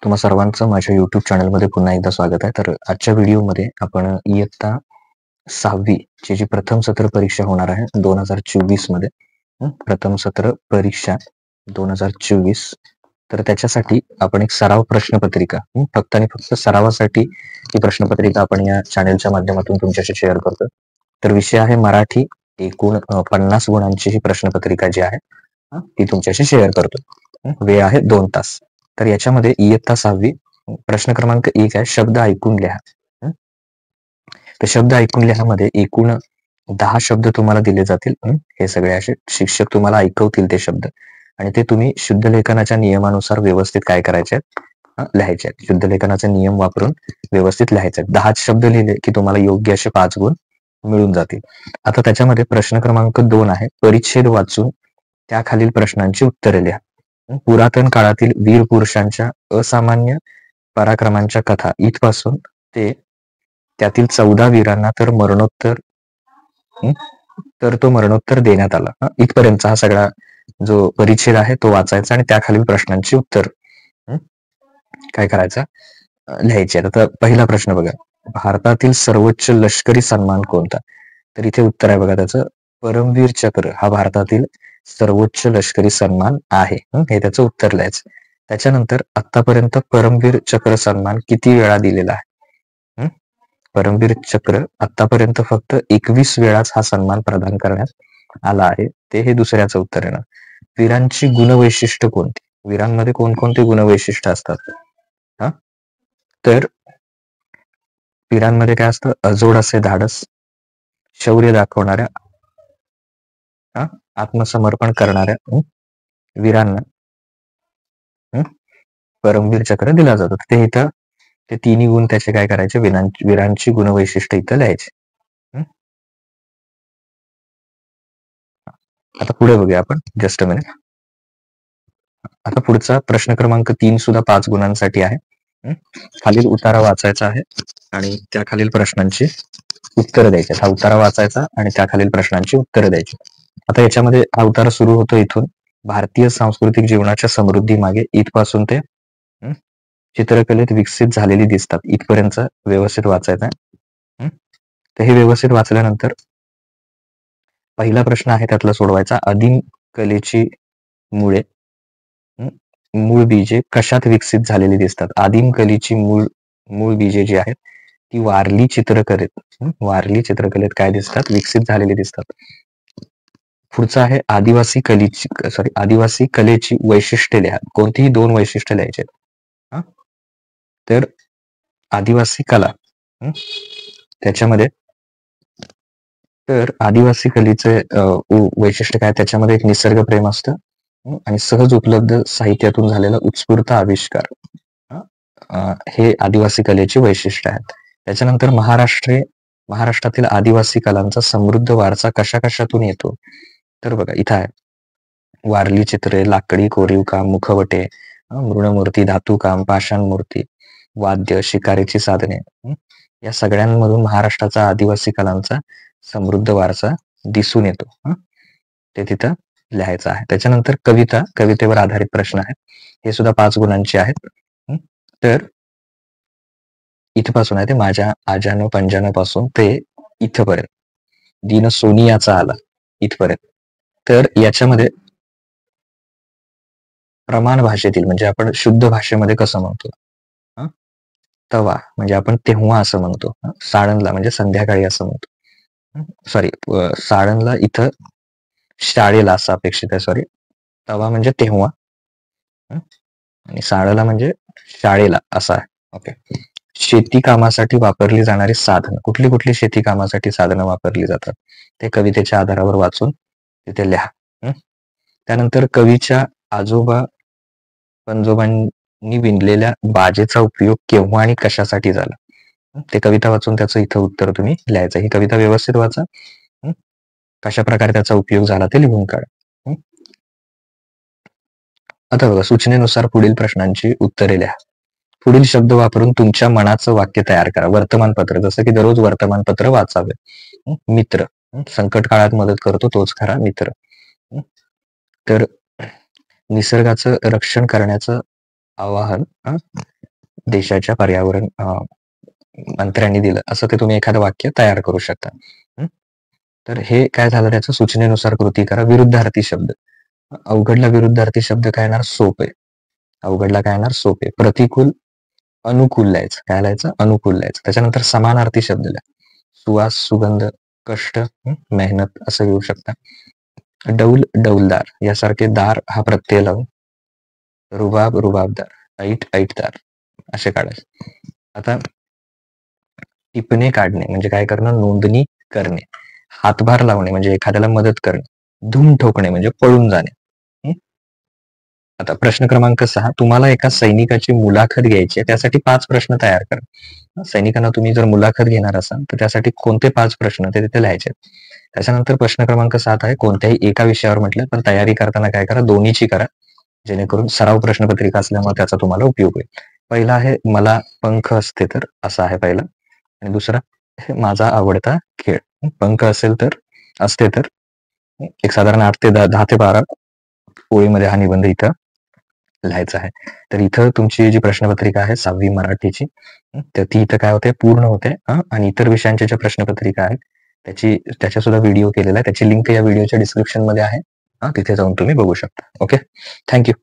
तुम्हा सर्वांचं माझ्या YouTube चॅनलमध्ये पुन्हा एकदा स्वागत आहे. तर आजच्या व्हिडिओमध्ये आपण इयत्ता 6वी ची जी प्रथम सत्र परीक्षा होणार आहे 2024 मध्ये. प्रथम सत्र परीक्षा 2024. तर त्याच्यासाठी आपण एक सराव प्रश्नपत्रिका फक्त आणि फक्त सरावासाठी ही प्रश्नपत्रिका आपण या चॅनलच्या माध्यमातून तुमच्याशी शेअर करतो. तर विषय आहे मराठी. एकूण 50 गुणांची ही प्रश्नपत्रिका जी आहे ती तुमच्याशी शेअर करतो. वेळ आहे 2 तास. तर याच्यामध्ये इयत्ता 6वी प्रश्न क्रमांक 1 आहे शब्द ऐकून लिहा. तर शब्द ऐकून लिहामध्ये एकूण 10 शब्द तुम्हाला दिले जातील. हे सगळे असे शिक्षक तुम्हाला ऐकवतील ते शब्द आणि ते तुम्ही शुद्ध लेखनाच्या नियमानुसार व्यवस्थित काय करायचे आहेत लिहायचे आहेत. शुद्ध लेखनाचे नियम वापरून व्यवस्थित लिहायचे आहेत. 10 शब्द लिहिले की तुम्हाला योग्य असे 5 गुण मिळून जातील. आता त्याच्यामध्ये प्रश्न क्रमांक 2 आहे परिच्छेद वाचून त्याखालील प्रश्नांची उत्तरे लिहा. पुरातन काळातील वीर पुरुषांच्या असामान्य पराक्रमांच्या कथा इथपासून ते त्यातील 14 वीरांना तो मरणोत्तर देण्यात आला. इथपर्यंत हा सगळा जो परिच्छेद आहे तो वाचायचा आणि त्याखालील प्रश्नांची उत्तर काय करायचा लिहायचे. आता पहिला प्रश्न बघा, भारतातील सर्वोच्च लष्करी सन्मान कोणता? तर इथे उत्तर आहे बघा त्याचं, परमवीर चक्र हा भारतातील सर्वोच्च लष्करी सन्मान आहे. हे त्याचं उत्तर लिहायचं. त्याच्यानंतर आतापर्यंत परमवीर चक्र सन्मान किती वेळा दिलेला आहे? परमवीर चक्र आतापर्यंत फक्त 21 वेळाच हा सन्मान प्रदान करण्यात आला आहे. ते हे दुसऱ्याचं उत्तर येणार. वीरांची गुणवैशिष्ट्य कोणती? वीरांमध्ये कोणकोणते गुणवैशिष्ट्य असतात? तर वीरांमध्ये काय असतं? अजोड असे धाडस, शौर्य दाखवणाऱ्या, आत्मसमर्पण करणाऱ्या वीरांना परमवीर चक्र दिला जातो. ते इथं ते तिन्ही गुण त्याचे काय करायचे, वीरांची गुणवैशिष्ट्य इथं लिहायचे. आता पुढे बघूया आपण, जस्ट अ मिनिट. आता पुढचा प्रश्न क्रमांक 3 सुद्धा 5 गुणांसाठी आहे. खालील उतारा वाचायचा आहे आणि त्या खालील प्रश्नांची उत्तरं द्यायची. हा उतारा वाचायचा आणि त्या खालील प्रश्नांची उत्तरं द्यायची. आता याच्यामध्ये हा उतारा सुरू होतो इथून, भारतीय सांस्कृतिक जीवनाच्या समृद्धी मागे इथपासून ते चित्रकलेत विकसित झालेली दिसतात इथपर्यंत व्यवस्थित वाचायचा. तर हे व्यवस्थित वाचल्यानंतर पहिला प्रश्न आहे त्यातला सोडवायचा, आदिम कलेची मुळे मूळ बीजे कशात विकसित झालेली दिसतात? आदिम कलेची मूळ बीजे जी आहेत ती वारली चित्रकलेत काय दिसतात? विकसित झालेली दिसतात. पुढचा आहे आदिवासी कलेची वैशिष्ट्ये लिहा. कोणतीही 2 वैशिष्ट्य लिहायचे. तर आदिवासी कला त्याच्यामध्ये, तर आदिवासी कलेचे वैशिष्ट्य काय? त्याच्यामध्ये एक निसर्ग प्रेम असतं आणि सहज उपलब्ध साहित्यातून झालेला उत्स्फूर्त आविष्कार, हे आदिवासी कलेची वैशिष्ट्य आहेत. त्याच्यानंतर महाराष्ट्रातील आदिवासी कलांचा समृद्ध वारसा कशा कशातून येतो? तर बघा इथं आहे, वारली चित्रे, लाकडी कोरीव काम, मुखवटे, मृणमूर्ती, धातुकाम, पाषाण मूर्ती, वाद्य, शिकारीची साधने, या सगळ्यांमधून महाराष्ट्राचा आदिवासी कलांचा समृद्ध वारसा दिसून येतो. ते तिथं लिहायचं आहे. त्याच्यानंतर कवितेवर आधारित प्रश्न आहेत. हे सुद्धा 5 गुणांचे आहेत. तर इथपासून आहे ते, माझ्या आजानं पंजानं पासून ते इथपर्यंत, दिन सोनियाचा आला इथपर्यंत. तर याच्यामध्ये प्रमाण भाषेतील म्हणजे आपण शुद्ध भाषेमध्ये कसं म्हणतो, तवा म्हणजे आपण तेव्हा असं म्हणतो, साळणला म्हणजे संध्याकाळी असं म्हणतो. सॉरी, साळणला इथं शाळेला असं अपेक्षित आहे. सॉरी, तवा म्हणजे तेव्हा आणि साळला म्हणजे शाळेला असा आहे. ओके. शेती कामासाठी वापरली जाणारी साधनं, कुठली शेती कामासाठी साधनं वापरली जातात ते कवितेच्या आधारावर वाचून तिथे लिहा. त्यानंतर कवीच्या पंजोबांनी विणलेल्या बाजेचा उपयोग केव्हा आणि कशासाठी झाला? ते कविता वाचून त्याचं इथं उत्तर तुम्ही लिहायचं. ही कविता व्यवस्थित वाचा. कशा प्रकारे त्याचा उपयोग झाला ते लिहून काढा. आता बघा, सूचनेनुसार पुढील प्रश्नांची उत्तरे लिहा. पुढील शब्द वापरून तुमच्या मनाचं वाक्य तयार करा. वर्तमानपत्र, जसं की दररोज वर्तमानपत्र वाचावे. मित्र, संकट काळात मदत करतो तोच खरा मित्र. तर निसर्गाचं रक्षण करण्याचं आवाहन देशाच्या पर्यावरण मंत्र्यांनी दिलं, असं ते तुम्ही एखादं वाक्य तयार करू शकता. तर हे काय झालं, त्याच्या सूचनेनुसार कृती करा. विरुद्धार्थी शब्द, अवघडला विरुद्धार्थी शब्द काय येणार, सोपे. अवघडला काय येणार, सोपे. प्रतिकूल अनुकूल लिहायचं, काय लिहायचं, अनुकूल लिहायचं. त्याच्यानंतर समानार्थी शब्द लिहा. सुवास, सुगंध, कष्ट, मेहनत असं घेऊ शकता. डौल, डौलदार यासारखे दार हा प्रत्यय लावून. रुबाब, रुबाबदार. ऐट, ऐटदार असे काढायचे. आता टिपणे काढणे म्हणजे काय करणं, नोंदणी करणे. हातभार लावणे म्हणजे एखाद्याला मदत करणे. धूम ठोकणे म्हणजे पळून जाणे. आता प्रश्न क्रमांक 6, तुम्हाला एका सैनिकाची मुलाखत घ्यायची आहे, त्यासाठी 5 प्रश्न तयार करा. सैनिकांना तुम्ही जर मुलाखत घेणार असाल तर त्यासाठी कोणते 5 प्रश्न ते तिथे लिहायचे. त्याच्यानंतर प्रश्न क्रमांक 7 आहे, कोणत्याही एका विषयावर म्हटलं, पण तयारी करताना काय करा, दोन्हीची करा, जेणेकरून सराव प्रश्नपत्रिका असल्यामुळे त्याचा तुम्हाला उपयोग होईल. पहिला आहे, मला पंख असते तर, असा आहे पहिला. आणि दुसरा, माझा आवडता खेळ. पंख असेल तर, असते तर, एक साधारण 8 ते 10 ते 12 ओळीमध्ये हा निबंध इथं लिहायचा आहे. तर इथं तुमची जी प्रश्नपत्रिका आहे 6वी मराठीची, तर ती इथं काय होते, पूर्ण होते. आणि इतर विषयांच्या ज्या प्रश्नपत्रिका आहेत त्याच्या सुद्धा व्हिडिओ केलेला आहे. त्याची लिंक या व्हिडिओच्या डिस्क्रिप्शन मध्ये आहे. तिथे जाऊन तुम्ही बघू शकता. Okay, thank you.